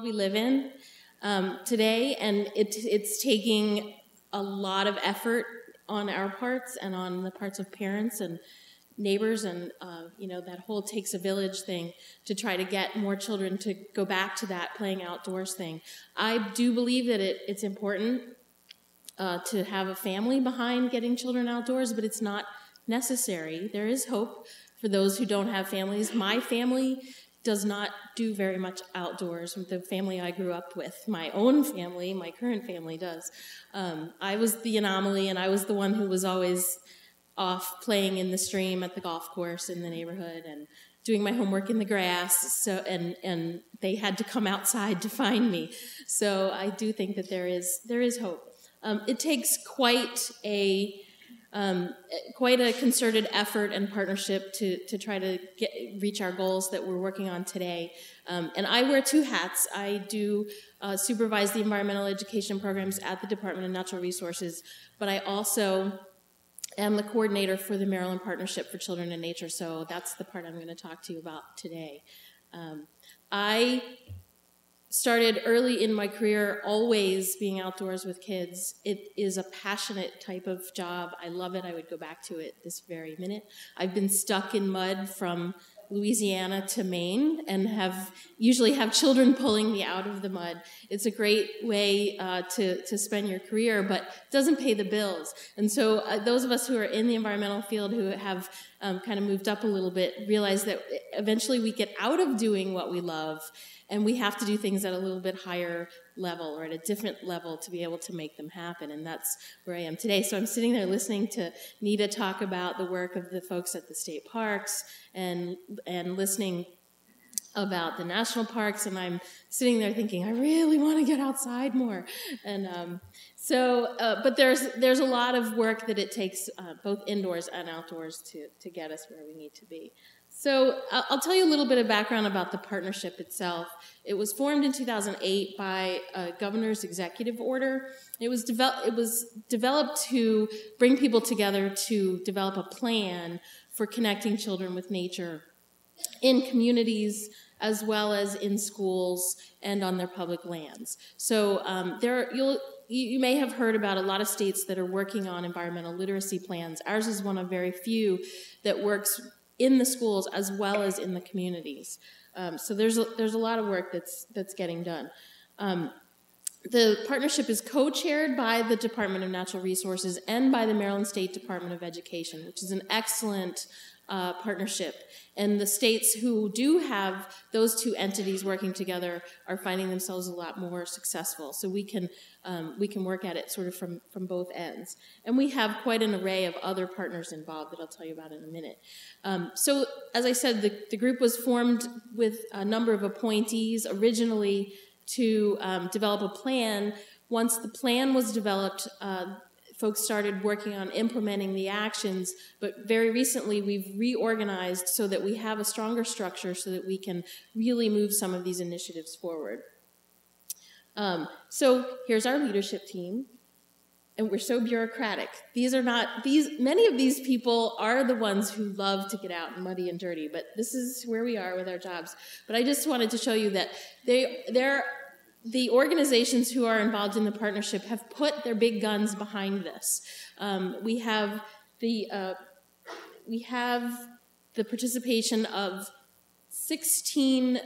we live in today, and it's taking a lot of effort on our parts and on the parts of parents and neighbors, and that whole takes a village thing to try to get more children to go back to that playing outdoors thing. I do believe that it's important to have a family behind getting children outdoors, but it's not necessary. There is hope for those who don't have families. My family does not do very much outdoors. The family I grew up with, my own family, my current family does. I was the anomaly, and I was the one who was always off playing in the stream at the golf course in the neighborhood and doing my homework in the grass. And they had to come outside to find me. So I do think that there is hope. It takes quite a concerted effort and partnership to try to reach our goals that we're working on today. And I wear two hats. I do supervise the environmental education programs at the Department of Natural Resources, but I also am the coordinator for the Maryland Partnership for Children and Nature, so that's the part I'm going to talk to you about today. I started early in my career always being outdoors with kids. It is a passionate type of job. I love it. I would go back to it this very minute. I've been stuck in mud from Louisiana to Maine and usually have children pulling me out of the mud. It's a great way to spend your career, but doesn't pay the bills. And so those of us who are in the environmental field who have kind of moved up a little bit realize that eventually we get out of doing what we love, and we have to do things at a little bit higher level or at a different level to be able to make them happen. And that's where I am today. So I'm sitting there listening to Nita talk about the work of the folks at the state parks and listening about the national parks. And I'm sitting there thinking, I really want to get outside more. And but there's a lot of work that it takes both indoors and outdoors to get us where we need to be. So I'll tell you a little bit of background about the partnership itself. It was formed in 2008 by a governor's executive order. It was developed to bring people together to develop a plan for connecting children with nature in communities as well as in schools and on their public lands. So you may have heard about a lot of states that are working on environmental literacy plans. Ours is one of very few that works in the schools as well as in the communities. So there's a lot of work that's getting done. The partnership is co-chaired by the Department of Natural Resources and by the Maryland State Department of Education, which is an excellent partnership. And the states who do have those two entities working together are finding themselves a lot more successful. So we can work at it sort of from both ends. And we have quite an array of other partners involved that I'll tell you about in a minute. So as I said, the group was formed with a number of appointees originally to develop a plan. Once the plan was developed, folks started working on implementing the actions, but very recently we've reorganized so that we have a stronger structure so that we can really move some of these initiatives forward. So here's our leadership team, and we're so bureaucratic. Many of these people are the ones who love to get out and muddy and dirty, but this is where we are with our jobs. But I just wanted to show you that the organizations who are involved in the partnership have put their big guns behind this. We have the participation of 16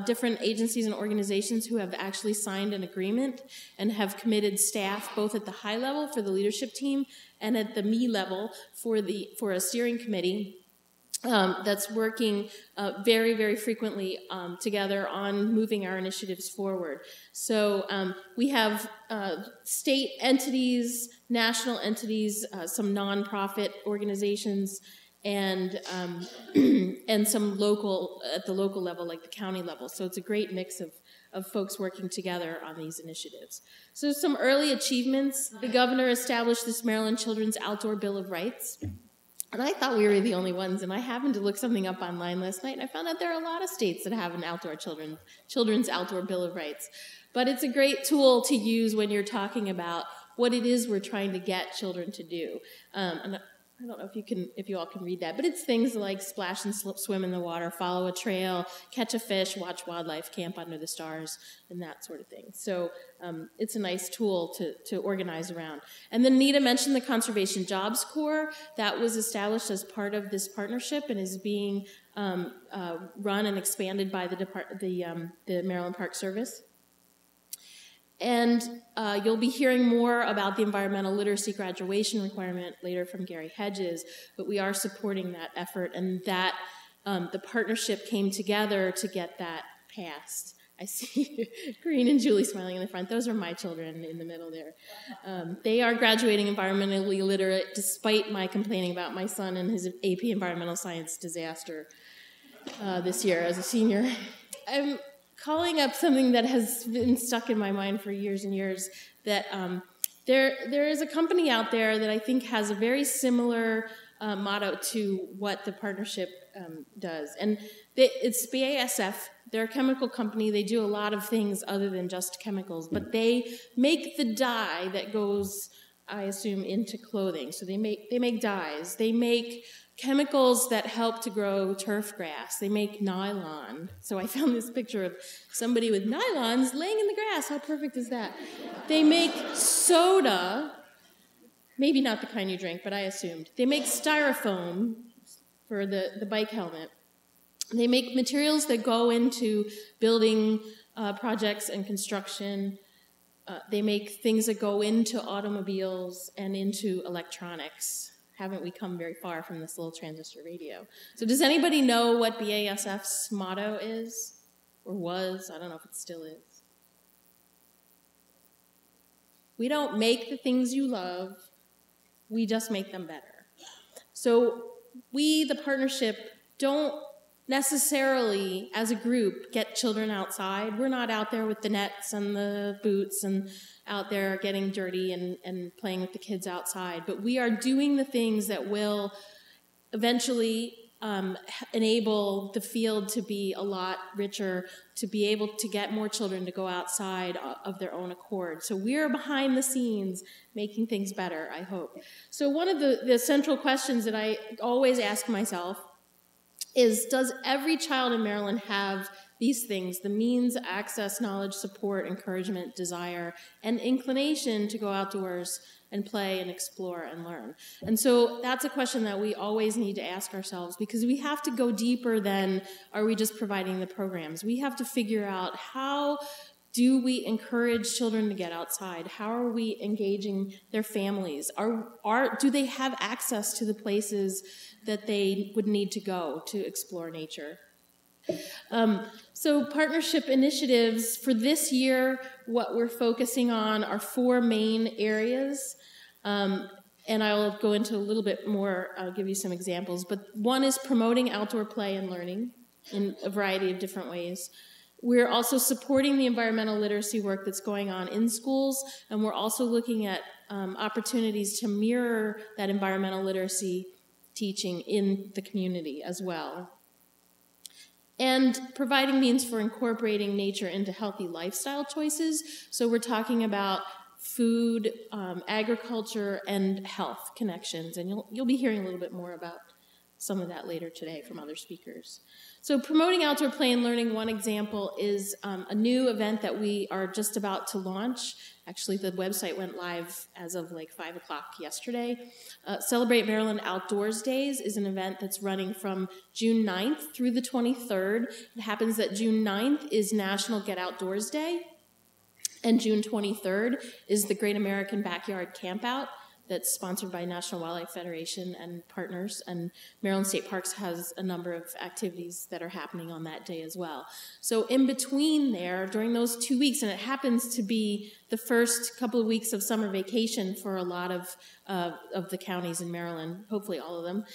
different agencies and organizations who have actually signed an agreement and have committed staff both at the high level for the leadership team and at the me level for a steering committee. That's working very, very frequently together on moving our initiatives forward. So we have state entities, national entities, some nonprofit organizations, and some local, at the local level, like the county level. So it's a great mix of folks working together on these initiatives. So some early achievements. The governor established this Maryland Children's Outdoor Bill of Rights. And I thought we were the only ones, and I happened to look something up online last night, and I found out there are a lot of states that have an children's outdoor Bill of Rights. But it's a great tool to use when you're talking about what it is we're trying to get children to do. And I don't know if you all can read that, but it's things like splash and swim in the water, follow a trail, catch a fish, watch wildlife, camp under the stars, and that sort of thing. So it's a nice tool to organize around. And then Nita mentioned the Conservation Jobs Corps. That was established as part of this partnership and is being run and expanded by the Maryland Park Service. And you'll be hearing more about the environmental literacy graduation requirement later from Gary Hedges, but we are supporting that effort, and that the partnership came together to get that passed. I see Green and Julie smiling in the front. Those are my children in the middle there. They are graduating environmentally literate, despite my complaining about my son and his AP Environmental Science disaster this year as a senior. I'm calling up something that has been stuck in my mind for years and years, that there is a company out there that I think has a very similar motto to what the partnership does. And it's BASF. They're a chemical company. They do a lot of things other than just chemicals, but they make the dye that goes, I assume, into clothing. So they make dyes. They make chemicals that help to grow turf grass. They make nylon. So I found this picture of somebody with nylons laying in the grass. How perfect is that? They make soda, maybe not the kind you drink, but I assumed. They make styrofoam for the bike helmet. They make materials that go into building projects and construction. They make things that go into automobiles and into electronics. Haven't we come very far from this little transistor radio? So does anybody know what BASF's motto is? Or was? I don't know if it still is. We don't make the things you love, we just make them better. So we, the partnership, don't necessarily, as a group, get children outside. We're not out there with the nets and the boots and out there getting dirty and playing with the kids outside. But we are doing the things that will eventually enable the field to be a lot richer, to be able to get more children to go outside of their own accord. So we're behind the scenes making things better, I hope. So one of the central questions that I always ask myself is, does every child in Maryland have these things: the means, access, knowledge, support, encouragement, desire, and inclination to go outdoors and play and explore and learn? And so that's a question that we always need to ask ourselves, because we have to go deeper than, are we just providing the programs? We have to figure out, how do we encourage children to get outside? How are we engaging their families? Do they have access to the places that they would need to go to explore nature? So partnership initiatives for this year, what we're focusing on are 4 main areas. And I'll go into a little bit more, I'll give you some examples. But one is promoting outdoor play and learning in a variety of different ways. We're also supporting the environmental literacy work that's going on in schools, and we're also looking at opportunities to mirror that environmental literacy teaching in the community as well. And providing means for incorporating nature into healthy lifestyle choices. So we're talking about food, agriculture, and health connections, and you'll be hearing a little bit more about some of that later today from other speakers. So promoting outdoor play and learning, one example is a new event that we are just about to launch. Actually, the website went live as of like 5 o'clock yesterday. Celebrate Maryland Outdoors Days is an event that's running from June 9th through the 23rd. It happens that June 9th is National Get Outdoors Day, and June 23rd is the Great American Backyard Campout that's sponsored by National Wildlife Federation and partners, and Maryland State Parks has a number of activities that are happening on that day as well. So in between there, during those 2 weeks, and it happens to be the first couple of weeks of summer vacation for a lot of the counties in Maryland, hopefully all of them,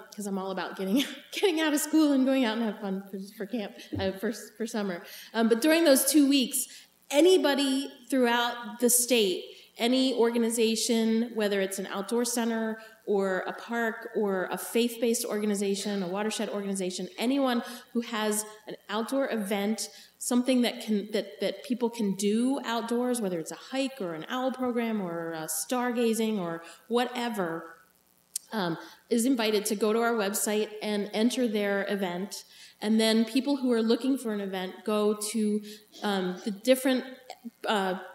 because I'm all about getting out of school and going out and have fun for camp, for summer. But during those 2 weeks, anybody throughout the state, any organization, whether it's an outdoor center or a park or a faith-based organization, a watershed organization, anyone who has an outdoor event, something that people can do outdoors, whether it's a hike or an owl program or stargazing or whatever, is invited to go to our website and enter their event. And then people who are looking for an event go to the different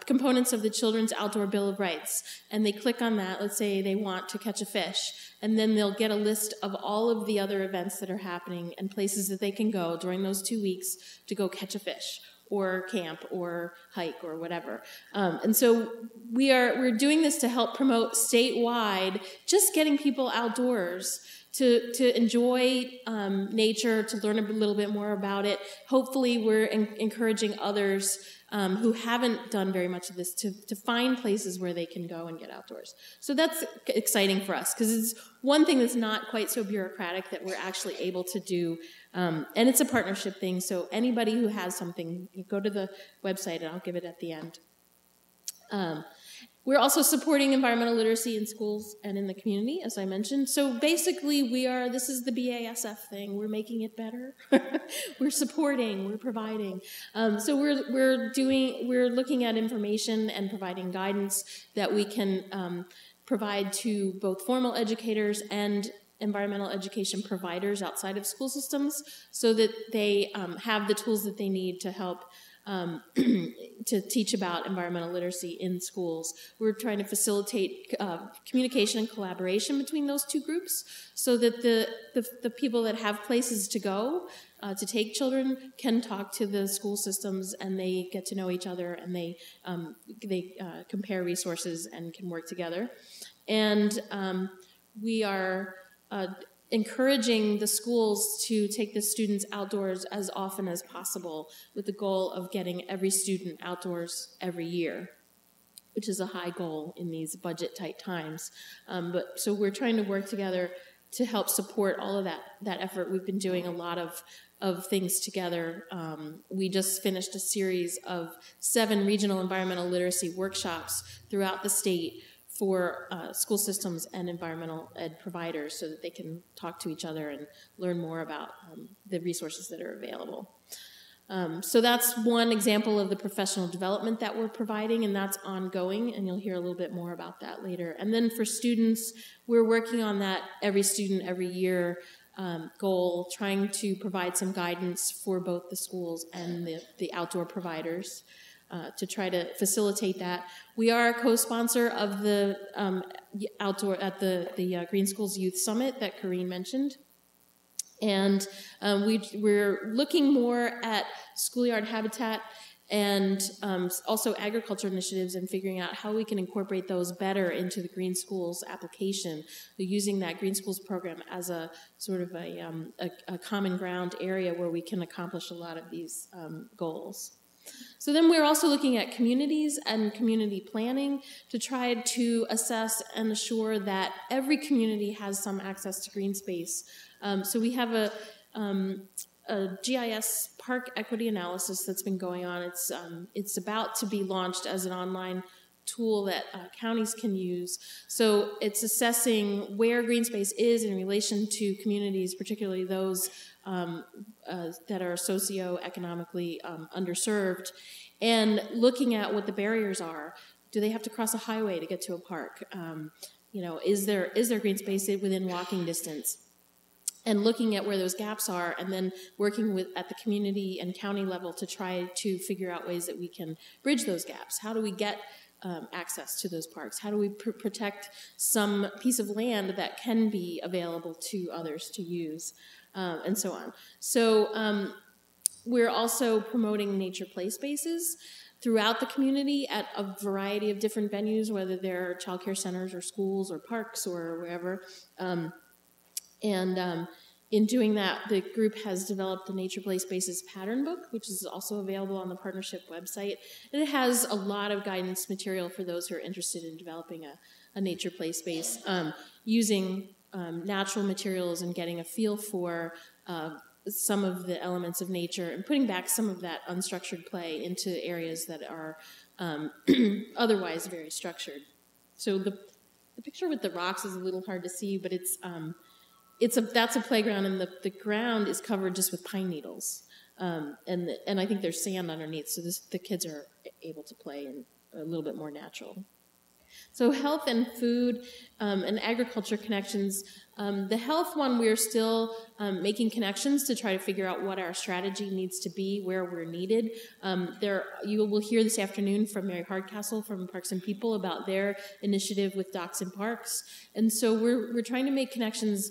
components of the Children's Outdoor Bill of Rights. And they click on that. Let's say they want to catch a fish. And then they'll get a list of all of the other events that are happening and places that they can go during those 2 weeks to go catch a fish or camp or hike or whatever. And so we're doing this to help promote statewide, just getting people outdoors to enjoy nature, to learn a little bit more about it. Hopefully we're encouraging others who haven't done very much of this to find places where they can go and get outdoors. So that's exciting for us, because it's one thing that's not quite so bureaucratic that we're actually able to do. And it's a partnership thing, so anybody who has something, you go to the website and I'll give it at the end. We're also supporting environmental literacy in schools and in the community, as I mentioned. So basically this is the BASF thing. We're making it better. We're supporting, we're providing. So we're looking at information and providing guidance that we can provide to both formal educators and environmental education providers outside of school systems, so that they have the tools that they need to help to teach about environmental literacy in schools. We're trying to facilitate communication and collaboration between those two groups, so that the people that have places to go to take children can talk to the school systems, and they get to know each other, and they compare resources and can work together. And we are encouraging the schools to take the students outdoors as often as possible, with the goal of getting every student outdoors every year, which is a high goal in these budget-tight times. So we're trying to work together to help support all of that effort. We've been doing a lot of things together. We just finished a series of 7 regional environmental literacy workshops throughout the state for school systems and environmental ed providers, so that they can talk to each other and learn more about the resources that are available. So that's one example of the professional development that we're providing, and that's ongoing, and you'll hear a little bit more about that later. And then for students, we're working on that every student, every year goal, trying to provide some guidance for both the schools and the outdoor providers. To try to facilitate that. We are a co-sponsor of the outdoor at the Green Schools Youth Summit that Corrine mentioned. And we're looking more at schoolyard habitat and also agriculture initiatives, and figuring out how we can incorporate those better into the Green Schools application. We're using that Green Schools program as a sort of a common ground area where we can accomplish a lot of these goals. So then we're also looking at communities and community planning to try to assess and assure that every community has some access to green space. So we have a GIS park equity analysis that's been going on. It's about to be launched as an online tool that counties can use. So it's assessing where green space is in relation to communities, particularly those that are socioeconomically underserved, and looking at what the barriers are. Do they have to cross a highway to get to a park? Is there green space within walking distance? And looking at where those gaps are, and then working at the community and county level to try to figure out ways that we can bridge those gaps. How do we get access to those parks? How do we protect some piece of land that can be available to others to use, and so on. So we're also promoting nature play spaces throughout the community at a variety of different venues, whether they're child care centers or schools or parks or wherever. In doing that, the group has developed the Nature Play Spaces Pattern Book, which is also available on the partnership website. And it has a lot of guidance material for those who are interested in developing a nature play space, using natural materials and getting a feel for some of the elements of nature, and putting back some of that unstructured play into areas that are otherwise very structured. So the picture with the rocks is a little hard to see, but that's a playground, and the ground is covered just with pine needles, and I think there's sand underneath, so the kids are able to play in a little bit more natural. So health and food and agriculture connections. The health one, we're still making connections to try to figure out what our strategy needs to be, where we're needed. You will hear this afternoon from Mary Hardcastle from Parks and People about their initiative with Docs and Parks. And so we're trying to make connections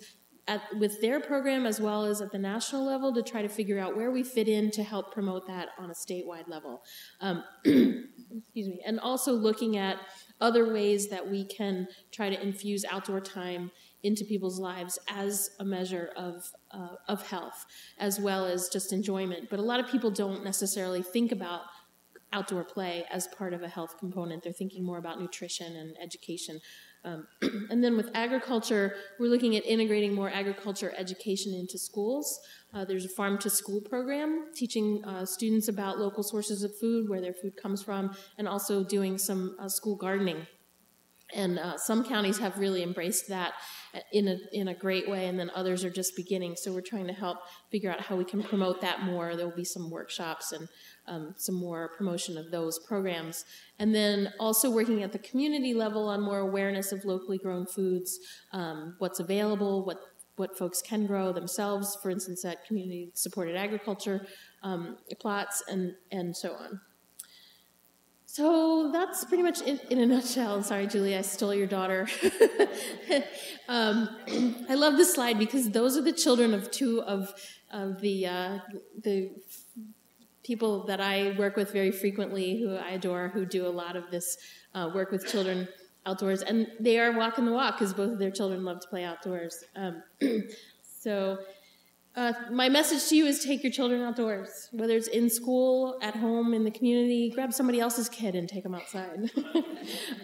with their program as well as at the national level to try to figure out where we fit in to help promote that on a statewide level. Excuse me. And also looking at other ways that we can try to infuse outdoor time into people's lives as a measure of health, as well as just enjoyment. But a lot of people don't necessarily think about outdoor play as part of a health component. They're thinking more about nutrition and education. And then with agriculture, we're looking at integrating more agriculture education into schools. There's a farm-to-school program teaching students about local sources of food, where their food comes from, and also doing some school gardening. And some counties have really embraced that in a great way, and then others are just beginning. So we're trying to help figure out how we can promote that more. There will be some workshops and some more promotion of those programs. And then also working at the community level on more awareness of locally grown foods, what's available, what folks can grow themselves, for instance, at community-supported agriculture plots, and so on. So that's pretty much in a nutshell. Sorry, Julie, I stole your daughter. I love this slide because those are the children of two of the people that I work with very frequently, who I adore, who do a lot of this work with children outdoors. And they are walking the walk because both of their children love to play outdoors. My message to you is take your children outdoors, whether it's in school, at home, in the community. Grab somebody else's kid and take them outside.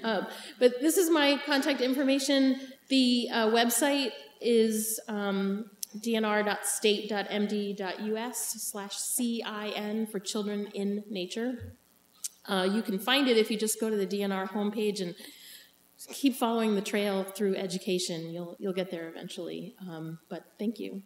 But this is my contact information. The website is dnr.state.md.us/CIN for Children in Nature. You can find it if you just go to the DNR homepage and keep following the trail through education. You'll get there eventually. But thank you.